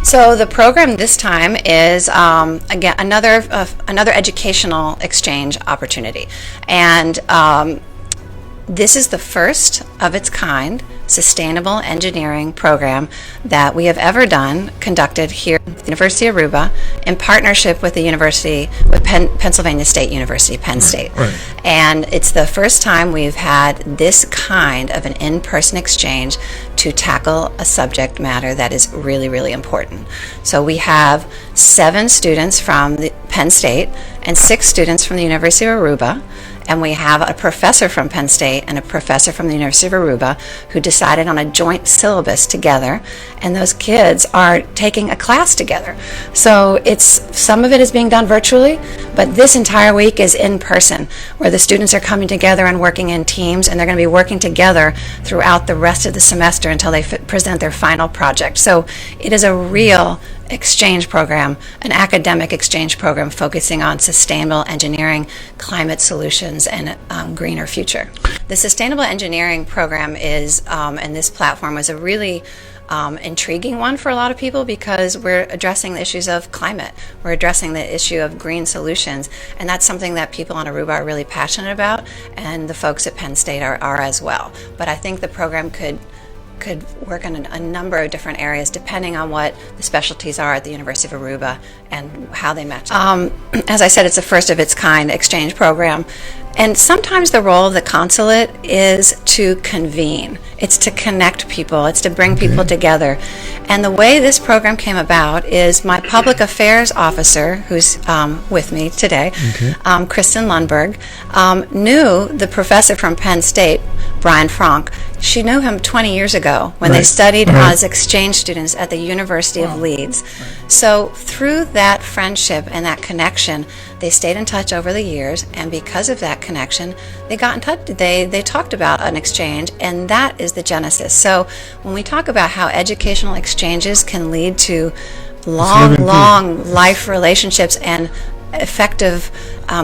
So the program this time is again another educational exchange opportunity, and this is the first of its kind sustainable engineering program that we have ever conducted here at the University of Aruba in partnership with Pennsylvania State University, Penn State. Right. And it's the first time we've had this kind of an in-person exchange to tackle a subject matter that is really, really important. So we have 7 students from the Penn State and 6 students from the University of Aruba. And we have a professor from Penn State and a professor from the University of Aruba who decided on a joint syllabus together, and those kids are taking a class together. So some of it is being done virtually, but this entire week is in person, where the students are coming together and working in teams, and they're going to be working together throughout the rest of the semester until they present their final project. So it is a real exchange program, an academic exchange program focusing on sustainable engineering, climate solutions, and a greener future. The sustainable engineering program is, and this platform was a really intriguing one for a lot of people because we're addressing the issues of climate, we're addressing the issue of green solutions, and that's something that people on Aruba are really passionate about, and the folks at Penn State are as well. But I think the program could work in a number of different areas depending on what the specialties are at the University of Aruba and how they match. As I said, it's a first of its kind exchange program, and sometimes the role of the consulate is to convene. It's to connect people, it's to bring people together. And the way this program came about is my public affairs officer, who's with me today, Kristen Lundberg, knew the professor from Penn State, Brian Franck. She knew him 20 years ago when they studied as exchange students at the University of Leeds. So through that friendship and that connection, they stayed in touch over the years, and because of that connection, they got in touch. They talked about an exchange, and that is the genesis. So when we talk about how educational exchanges can lead to long life relationships and effective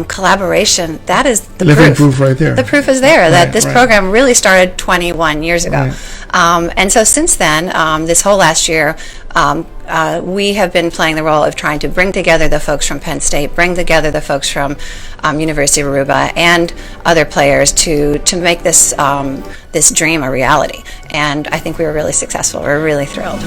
collaboration, that is the proof right there. The proof is there that this program really started 21 years ago. And so since then, this whole last year, we have been playing the role of trying to bring together the folks from Penn State, bring together the folks from University of Aruba, and other players to make this dream a reality. And I think we were really successful. We're really thrilled.